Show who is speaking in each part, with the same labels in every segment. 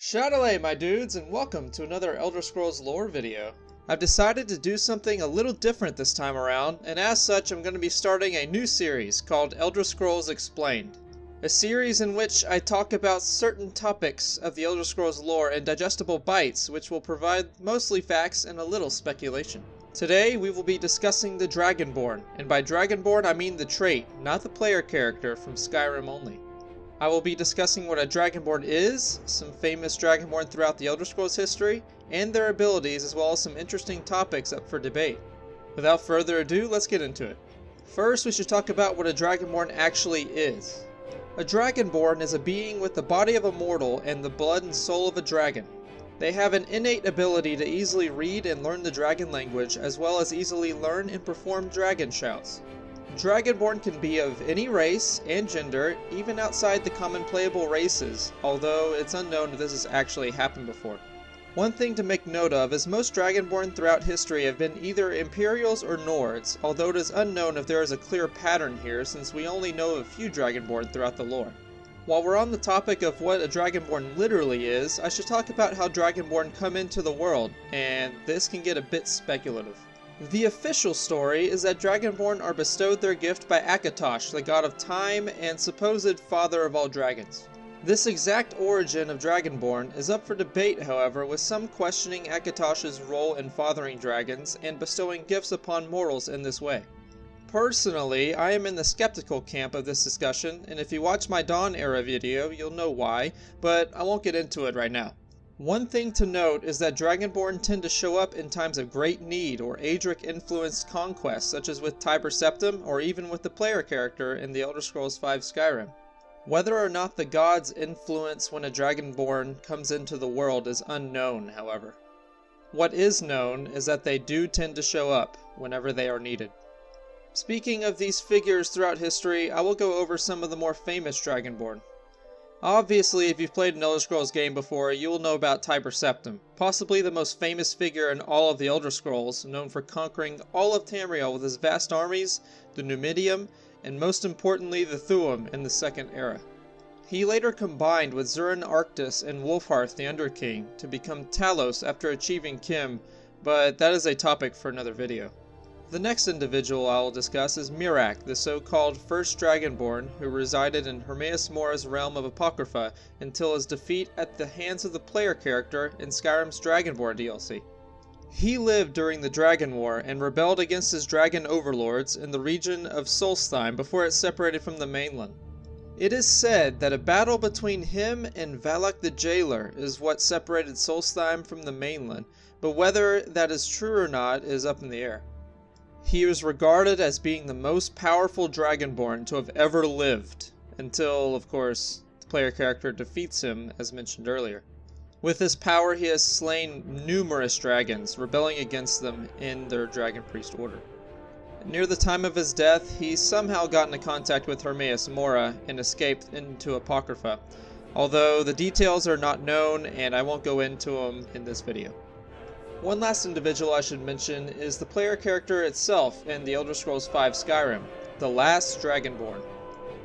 Speaker 1: Shadilay, my dudes, and welcome to another Elder Scrolls lore video. I've decided to do something a little different this time around, and as such I'm going to be starting a new series called Elder Scrolls Explained. A series in which I talk about certain topics of the Elder Scrolls lore in digestible bites, which will provide mostly facts and a little speculation. Today we will be discussing the Dragonborn, and by Dragonborn I mean the trait, not the player character from Skyrim only. I will be discussing what a Dragonborn is, some famous Dragonborn throughout the Elder Scrolls history, and their abilities, as well as some interesting topics up for debate. Without further ado, let's get into it. First, we should talk about what a Dragonborn actually is. A Dragonborn is a being with the body of a mortal and the blood and soul of a dragon. They have an innate ability to easily read and learn the dragon language, as well as easily learn and perform dragon shouts. Dragonborn can be of any race and gender, even outside the common playable races, although it's unknown if this has actually happened before. One thing to make note of is most Dragonborn throughout history have been either Imperials or Nords, although it is unknown if there is a clear pattern here since we only know of a few Dragonborn throughout the lore. While we're on the topic of what a Dragonborn literally is, I should talk about how Dragonborn come into the world, and this can get a bit speculative. The official story is that Dragonborn are bestowed their gift by Akatosh, the god of time and supposed father of all dragons. This exact origin of Dragonborn is up for debate, however, with some questioning Akatosh's role in fathering dragons and bestowing gifts upon mortals in this way. Personally, I am in the skeptical camp of this discussion, and if you watch my Dawn era video, you'll know why, but I won't get into it right now. One thing to note is that Dragonborn tend to show up in times of great need or Adric-influenced conquests, such as with Tiber Septim or even with the player character in the Elder Scrolls V Skyrim. Whether or not the gods influence when a Dragonborn comes into the world is unknown, however. What is known is that they do tend to show up whenever they are needed. Speaking of these figures throughout history, I will go over some of the more famous Dragonborn. Obviously, if you've played an Elder Scrolls game before, you will know about Tiber Septim, possibly the most famous figure in all of the Elder Scrolls, known for conquering all of Tamriel with his vast armies, the Numidium, and most importantly the Thu'um in the Second Era. He later combined with Zurin Arctus and Wulfharth the Underking to become Talos after achieving Kim, but that is a topic for another video. The next individual I will discuss is Marac, the so-called first Dragonborn who resided in Hermaeus Mora's realm of Apocrypha until his defeat at the hands of the player character in Skyrim's Dragonborn DLC. He lived during the Dragon War and rebelled against his dragon overlords in the region of Solstheim before it separated from the mainland. It is said that a battle between him and Valak the Jailer is what separated Solstheim from the mainland, but whether that is true or not is up in the air. He was regarded as being the most powerful Dragonborn to have ever lived, until, of course, the player character defeats him, as mentioned earlier. With his power, he has slain numerous dragons, rebelling against them in their Dragon Priest order. Near the time of his death, he somehow got into contact with Hermaeus Mora and escaped into Apocrypha, although the details are not known and I won't go into them in this video. One last individual I should mention is the player character itself in the Elder Scrolls V Skyrim, the last Dragonborn.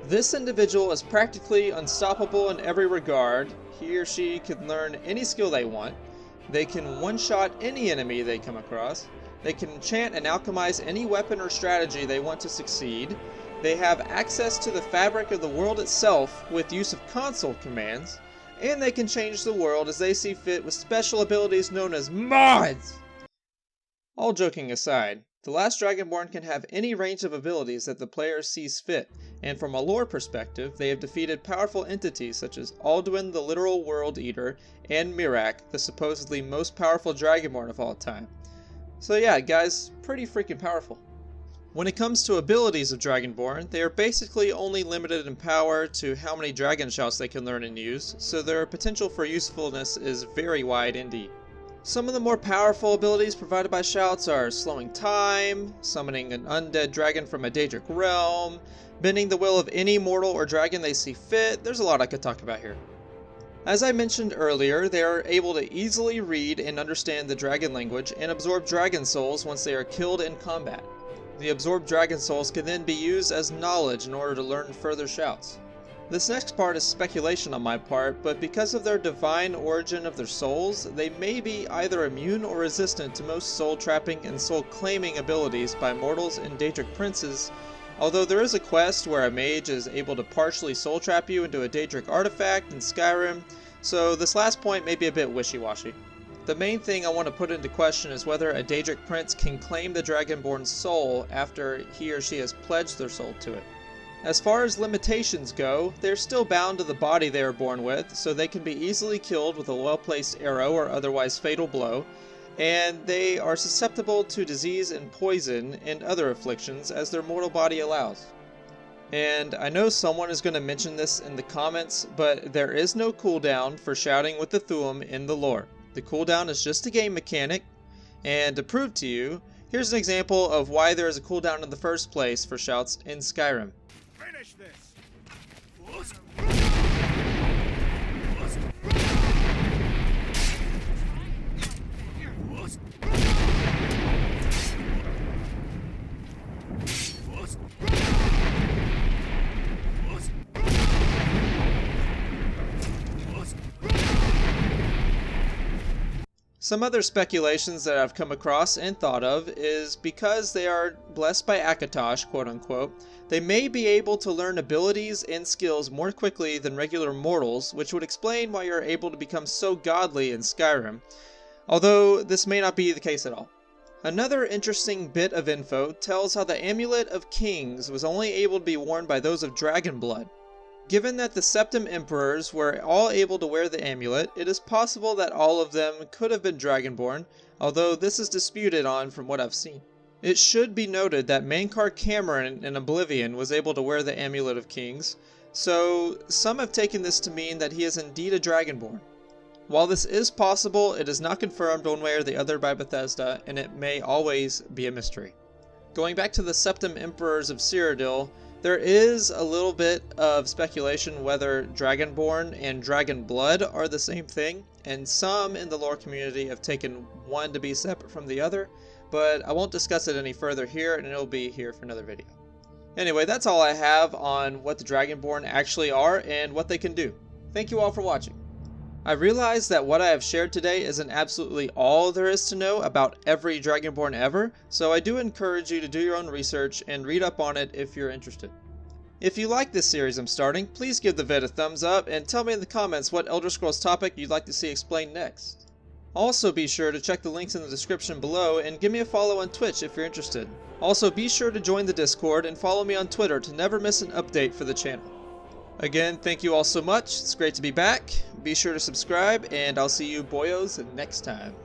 Speaker 1: This individual is practically unstoppable in every regard. He or she can learn any skill they want, they can one-shot any enemy they come across, they can enchant and alchemize any weapon or strategy they want to succeed, they have access to the fabric of the world itself with use of console commands, and they can change the world as they see fit with special abilities known as mods! All joking aside, the last Dragonborn can have any range of abilities that the player sees fit, and from a lore perspective, they have defeated powerful entities such as Alduin the literal world eater, and Marac, the supposedly most powerful Dragonborn of all time. So yeah, guys, pretty freaking powerful. When it comes to abilities of Dragonborn, they are basically only limited in power to how many dragon shouts they can learn and use, so their potential for usefulness is very wide indeed. Some of the more powerful abilities provided by shouts are slowing time, summoning an undead dragon from a Daedric realm, bending the will of any mortal or dragon they see fit. There's a lot I could talk about here. As I mentioned earlier, they are able to easily read and understand the dragon language and absorb dragon souls once they are killed in combat. The absorbed dragon souls can then be used as knowledge in order to learn further shouts. This next part is speculation on my part, but because of their divine origin of their souls, they may be either immune or resistant to most soul trapping and soul claiming abilities by mortals and Daedric princes, although there is a quest where a mage is able to partially soul trap you into a Daedric artifact in Skyrim, so this last point may be a bit wishy-washy. The main thing I want to put into question is whether a Daedric prince can claim the Dragonborn's soul after he or she has pledged their soul to it. As far as limitations go, they're still bound to the body they are born with, so they can be easily killed with a well-placed arrow or otherwise fatal blow, and they are susceptible to disease and poison and other afflictions as their mortal body allows. And I know someone is going to mention this in the comments, but there is no cooldown for shouting with the Thu'um in the lore. The cooldown is just a game mechanic, and to prove to you, here's an example of why there is a cooldown in the first place for shouts in Skyrim.
Speaker 2: Finish this!
Speaker 1: Some other speculations that I've come across and thought of is because they are blessed by Akatosh, quote unquote, they may be able to learn abilities and skills more quickly than regular mortals, which would explain why you're able to become so godly in Skyrim, although this may not be the case at all. Another interesting bit of info tells how the Amulet of Kings was only able to be worn by those of dragon blood. Given that the Septim Emperors were all able to wear the amulet, it is possible that all of them could have been Dragonborn, although this is disputed on from what I've seen. It should be noted that Mankar Cameron in Oblivion was able to wear the Amulet of Kings, so some have taken this to mean that he is indeed a Dragonborn. While this is possible, it is not confirmed one way or the other by Bethesda, and it may always be a mystery. Going back to the Septim Emperors of Cyrodiil, there is a little bit of speculation whether Dragonborn and Dragon Blood are the same thing, and some in the lore community have taken one to be separate from the other, but I won't discuss it any further here, and it'll be here for another video. Anyway, that's all I have on what the Dragonborn actually are and what they can do. Thank you all for watching. I realize that what I have shared today isn't absolutely all there is to know about every Dragonborn ever, so I do encourage you to do your own research and read up on it if you're interested. If you like this series I'm starting, please give the vid a thumbs up and tell me in the comments what Elder Scrolls topic you'd like to see explained next. Also be sure to check the links in the description below and give me a follow on Twitch if you're interested. Also be sure to join the Discord and follow me on Twitter to never miss an update for the channel. Again, thank you all so much. It's great to be back. Be sure to subscribe, and I'll see you boyos next time.